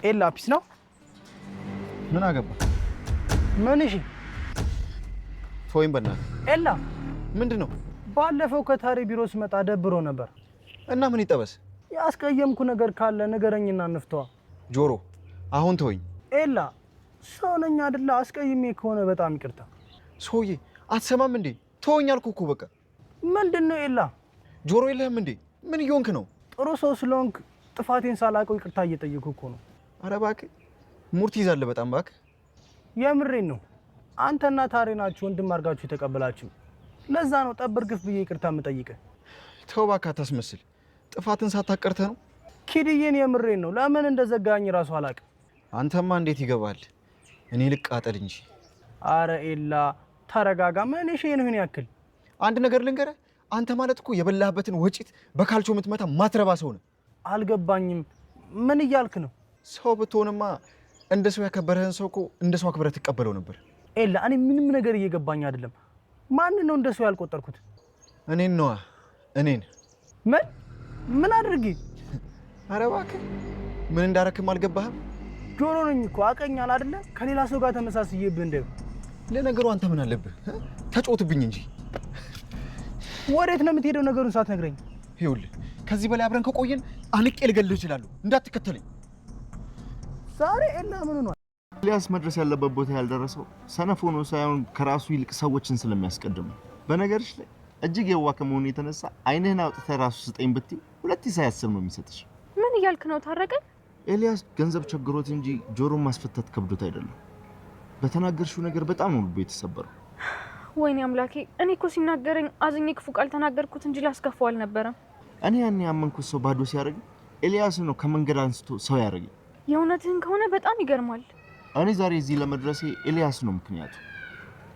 ኤላ ፒስ ነው ምን አገባ ምን እሺ ቶይም በእናትህ ኤላ ምንድነው ባለፈው ከታሪ ቢሮ ስመጣ ደብሮ ነበር እና ምን ይጠበስ ያስቀየምኩ ነገር ካለ ንገረኝና እንፍታው ጆሮ አሁን ተወኝ ኤላ ሰውነኛ አይደለ አስቀይሜ ከሆነ በጣም ይቅርታ ሶዬ አትሰማም እንዴ ተወኝ አልኩህ እኮ በቃ ምንድነው ኤላ ጆሮ የለህም እንዴ ምን እየሆንክ ነው ጥሩ ሰው ስለሆንክ ጥፋቴን ሳላውቀው ይቅርታ እየጠየኩ እኮ ነው ኧረ እባክህ ሙርት ይዛለ በጣም እባክህ የምሬን ነው አንተና ታሪ ናችሁ ወንድም አድርጋችሁ ተቀበላችሁ ለዛ ነው ጠብር ግፍ ብዬ ይቅርታ የምጠይቅህ ተው እባክህ አታስመስል ጥፋትን ሳታቀርተ ነው ኪድዬን የምሬን ነው ለምን እንደዘጋኝ ራሱ አላውቅም አንተማ እንዴት ይገባል እኔ ልቃጠል እንጂ አረ ኤላ ተረጋጋ ምን እሺ ነው ያክል አንድ ነገር ልንገርህ አንተ ማለት እኮ የበላህበትን ወጪት በካልቾ የምትመታ ማትረባ ሰው ነህ አልገባኝም ምን እያልክ ነው ሰው ብትሆንማ እንደ ሰው ያከበረህን ሰው እኮ እንደ ሰው አክብረህ ትቀበለው ነበር ኤላ እኔ ምንም ነገር እየገባኝ አይደለም ማን ነው እንደ ሰው ያልቆጠርኩት እኔን ነዋ እኔን ምን አድርጌ ኧረ እባክህ ምን እንዳረክም አልገባህም ጆሮ ነኝ እኮ አቀኛል አይደለ ከሌላ ሰው ጋር ተመሳስዬብህ እንደው ለነገሩ አንተ ምን አለብህ ተጮትብኝ እንጂ ወዴት ነው የምትሄደው ነገሩን ሳትነግረኝ ይኸውልህ ከዚህ በላይ አብረን ከቆየን አንቄ ልገልህ እችላለሁ እንዳትከተለኝ ዛሬ ኤላ ምን ሆኗል ኤልያስ መድረስ ያለበት ቦታ ያልደረሰው ሰነፍ ሆኖ ሳይሆን ከራሱ ይልቅ ሰዎችን ስለሚያስቀድም በነገርሽ ላይ እጅግ የዋህ ከመሆኑ የተነሳ አይንህን አውጥተህ ራሱ ስጠኝ ብትይ ሁለት ሳያስብ ነው የሚሰጥሽ ምን እያልክ ነው ታረቀኝ ኤልያስ ገንዘብ ቸግሮት እንጂ ጆሮን ማስፈታት ከብዶት አይደለም በተናገርሽው ነገር በጣም ነው ልቡ የተሰበረው ወይኔ አምላኬ እኔ እኮ ሲናገረኝ አዝኜ ክፉ ቃል ተናገርኩት እንጂ ላስከፋው አልነበረም እኔ ያኔ ያመንኩት ሰው ባዶ ሲያደርግ ኤልያስ ነው ከመንገድ አንስቶ ሰው ያደርገኝ የእውነትህን ከሆነ በጣም ይገርማል እኔ ዛሬ እዚህ ለመድረሴ ኤልያስ ነው ምክንያቱ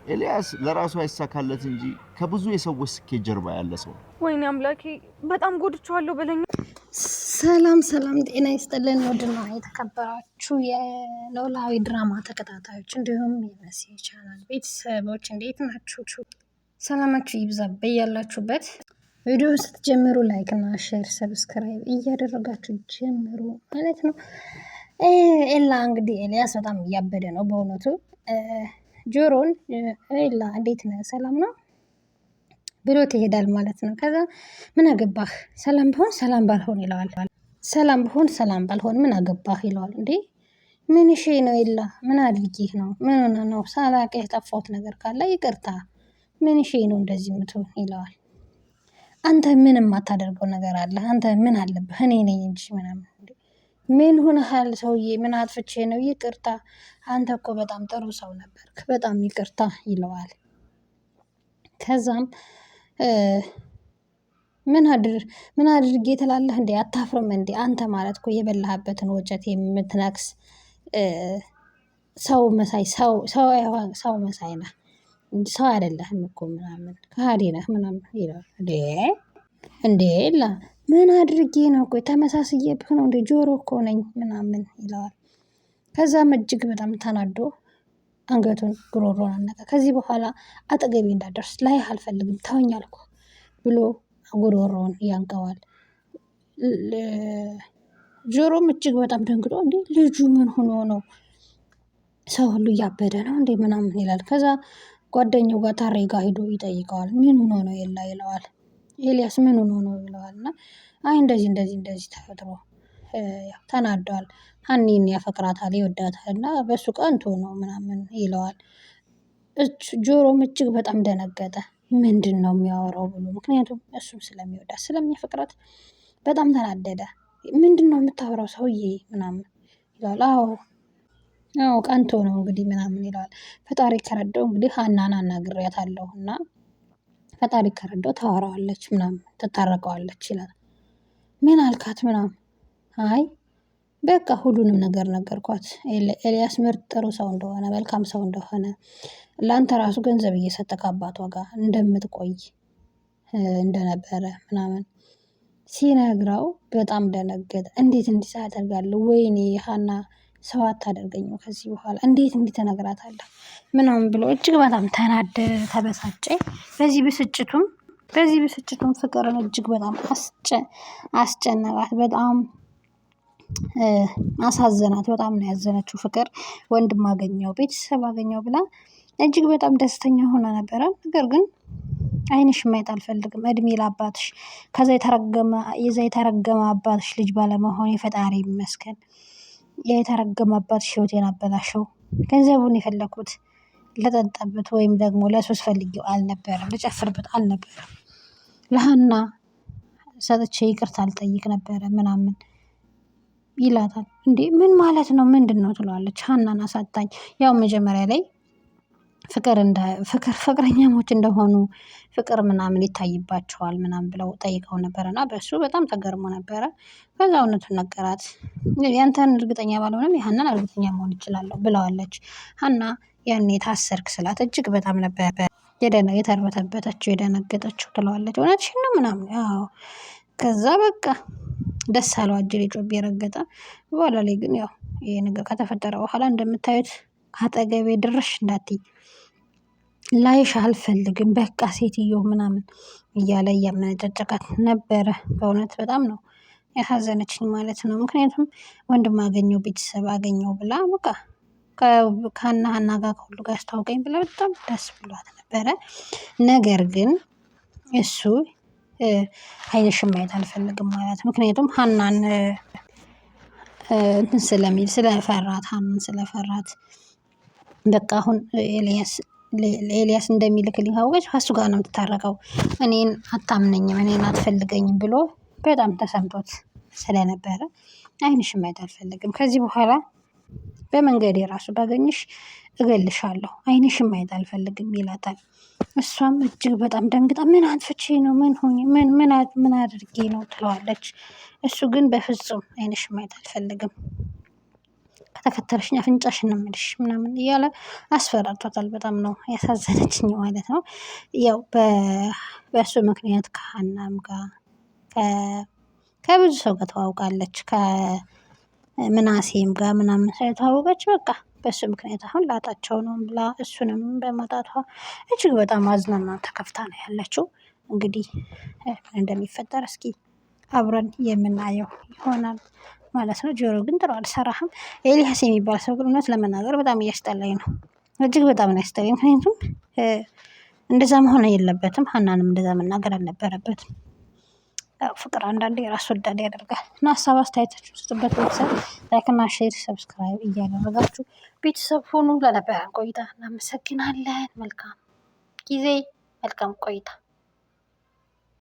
ኤልያስ ለራሱ አይሳካለት እንጂ ከብዙ የሰዎች ስኬት ጀርባ ያለ ሰው ወይኔ አምላኬ በጣም ጎድቼዋለሁ በለኝ ሰላም ጤና ይስጥልን ወድና የተከበራችሁ የኖላዊ ድራማ ተከታታዮች እንዲሁም የመሲ ቻናል ቤተሰቦች እንዴት ናችሁ ሰላማችሁ ይብዛ በያላችሁበት ቪዲዮ ስትጀምሩ ላይክ እና ሼር ሰብስክራይብ እያደረጋችሁ ጀምሩ ማለት ነው ኤላ እንግዲህ ኤልያስ በጣም እያበደ ነው በእውነቱ ጆሮን ኤላ እንዴት ነህ ሰላም ነው ብሎ ይሄዳል ማለት ነው ከዛ ምን አገባህ ሰላም ቢሆን ሰላም ባልሆን ይለዋል ሰላም ቢሆን ሰላም ባልሆን ምን አገባህ ይለዋል እንዴ ምን እሺ ነው ኤላ ምን አድርጊህ ነው ምን ሆነ ነው ሳላውቅ የጠፋሁት ነገር ካለ ይቅርታ ምን እሺ ነው እንደዚህ ምትሆን ይለዋል አንተ ምንም አታደርገው ነገር አለ አንተ ምን አለብህ እኔ ነኝ እንጂ ምናምን ምን ሆነሃል ሰውዬ ምን አጥፍቼ ነው ይቅርታ አንተ እኮ በጣም ጥሩ ሰው ነበርክ በጣም ይቅርታ ይለዋል ከዛም ምን አድርጌ ትላለህ እንዴ አታፍርም እንዴ አንተ ማለት እኮ የበላህበትን ወጨት የምትነክስ ሰው መሳይ ሰው መሳይ ነህ ሰው አይደለህም እኮ ምናምን ከሃዲ ነህ ምናምን ይላል እንዴ ላ ምን አድርጌ ነው እኮ ተመሳስዬብህ ነው እንዴ ጆሮ እኮ ነኝ ምናምን ይለዋል ከዛም እጅግ በጣም ተናዶ አንገቱን ጉሮሮን አነቀ ከዚህ በኋላ አጠገቤ እንዳደርስ ላይ አልፈልግም ተወኝ አልኩ ብሎ ጉሮሮን ያንቀዋል ጆሮም እጅግ በጣም ደንግጦ እንዴ ልጁ ምን ሆኖ ነው ሰው ሁሉ ያበደ ነው እንዴ ምናምን ይላል ከዛ ጓደኛው ጋር ታሬ ጋር ሄዶ ይጠይቀዋል ምን ሆኖ ነው ኤላ ይለዋል ኤልያስ ምን ሆኖ ነው ይለዋልና አይ እንደዚህ ተፈጥሮ ተናዷል ሀኒን ያፈቅራታል ይወዳታልና በሱ ቀንቶ ነው ምናምን ይለዋል ጆሮም እጅግ በጣም ደነገጠ ምንድነው የሚያወራው ብሎ ምክንያቱም እሱም ስለሚወዳት ስለሚያፈቅራት በጣም ተናደደ ምንድነው የምታወራው ሰውዬ ምናምን ይላል አዎ ቀንቶ ነው እንግዲህ ምናምን ይላል ፈጣሪ ከረዳው እንግዲህ ሀናን አናግሬያታለሁና ፈጣሪ ከረዳው ታወራዋለች ምናምን ተታረቀዋለች ይላል ምን አልካት ምናምን አይ በቃ ሁሉንም ነገር ነገርኳት ኤልያስ ምርጥ ጥሩ ሰው እንደሆነ መልካም ሰው እንደሆነ ላንተ ራሱ ገንዘብ እየሰጠ ከአባቷ ጋር እንደምትቆይ እንደነበረ ምናምን ሲነግረው በጣም ደነገጠ እንዴት እንዲህ ታደርጋለህ ወይኔ ሀና ሰው አታደርገኝም ከዚህ በኋላ እንዴት እንዲህ ተነግራታለህ ምናምን ብሎ እጅግ በጣም ተናደደ ተበሳጨ በዚህ ብስጭቱም ፍቅርን እጅግ በጣም አስጨነቃት በጣም አሳዘናት። በጣም ነው ያዘነችው ፍቅር። ወንድም አገኘው ቤተሰብ አገኘው ብላ እጅግ በጣም ደስተኛ ሆና ነበረ። ነገር ግን አይንሽ ማየት አልፈልግም፣ እድሜ ለአባትሽ፣ የዛ የተረገመ አባትሽ ልጅ ባለመሆን ፈጣሪ ይመስገን። የተረገመ አባትሽ ህይወቴን አበላሸው። ገንዘቡን የፈለኩት ለጠጣበት ወይም ደግሞ ለሱስ ፈልጌው አልነበረም፣ ልጨፍርበት አልነበረም። ለሀና ሰጥቼ ይቅርታ አልጠይቅ ነበረ ምናምን ይላታል። እንዴ ምን ማለት ነው? ምንድን ነው ትለዋለች። ሀናን አሳጣኝ። ያው መጀመሪያ ላይ ፍቅረኛሞች እንደሆኑ ፍቅር ምናምን ይታይባቸዋል ምናምን ብለው ጠይቀው ነበረ እና በእሱ በጣም ተገርሞ ነበረ። ከዛ እውነቱን ነገራት። ያንተን እርግጠኛ ባልሆንም የሀናን እርግጠኛ መሆን ይችላለሁ ብለዋለች። ሀና ያኔ ታሰርክ ስላት እጅግ በጣም ነበር የተርበተበተችው የደነገጠችው። ትለዋለች እውነትሽን ነው ምናምን። አዎ። ከዛ በቃ ደስ አለው አጅሬ ጮቤ ረገጠ። በኋላ ላይ ግን ያው ይሄ ነገር ከተፈጠረ በኋላ እንደምታዩት አጠገቤ ድርሽ እንዳትይ፣ ላይሽ አልፈልግም፣ በቃ ሴትዮ ምናምን እያለ እያመነጨጨቃት ነበረ። በእውነት በጣም ነው ያሳዘነችኝ ማለት ነው። ምክንያቱም ወንድም አገኘው ቤተሰብ አገኘው ብላ በቃ ከሀና ጋር ከሁሉ ጋር አስታውቀኝ ብላ በጣም ደስ ብሏት ነበረ። ነገር ግን እሱ አይንሽን ማየት አልፈልግም ማለት ምክንያቱም ሀናን እንትን ስለሚል ስለፈራት፣ ሀናን ስለፈራት በቃ አሁን ኤልያስ እንደሚልክልኝ ካወቀች ከሱ ጋር ነው የምትታረቀው፣ እኔን አታምነኝም፣ እኔን አትፈልገኝም ብሎ በጣም ተሰምቶት ስለነበረ አይንሽን ማየት አልፈልግም፣ ከዚህ በኋላ በመንገድ የራሱ ባገኝሽ እገልሻለሁ፣ አይንሽን ማየት አልፈልግም ይላታል። እሷም እጅግ በጣም ደንግጣ ምን አጥፍቼ ነው? ምን ሆኜ ምን አድርጌ ነው ትለዋለች። እሱ ግን በፍጹም አይንሽን ማየት አልፈልግም፣ ከተከተልሽኝ አፍንጫሽን ነው የምልሽ ምናምን እያለ አስፈራርቷታል። በጣም ነው ያሳዘነችኝ ማለት ነው። ያው በእሱ ምክንያት ከሀናም ጋር ከብዙ ሰው ጋር ተዋውቃለች። ከምናሴም ጋር ምናምን ስለተዋወቀች በቃ በእሱ ምክንያት አሁን ላጣቸው ነው ብላ እሱንም በማጣቷ እጅግ በጣም አዝናና ተከፍታ ነው ያለችው። እንግዲህ እንደሚፈጠር እስኪ አብረን የምናየው ይሆናል ማለት ነው። ጆሮ ግን ጥሩ አልሰራህም። ኤልያስ የሚባል ሰው ግን እውነት ለመናገር በጣም እያስጠላኝ ነው። እጅግ በጣም ነው ያስጠላኝ። ምክንያቱም እንደዛ መሆን የለበትም። ሀናንም እንደዛ መናገር አልነበረበትም። ፍቅር አንዳንዴ ራስ ወዳድ ያደርጋል እና ሀሳብ አስተያየታችሁ ስጡበት። ቤተሰብ ላይክና ሼር ሰብስክራይብ እያደረጋችሁ ቤተሰብ ሁኑ። ለነበረን ቆይታ እናመሰግናለን። መልካም ጊዜ፣ መልካም ቆይታ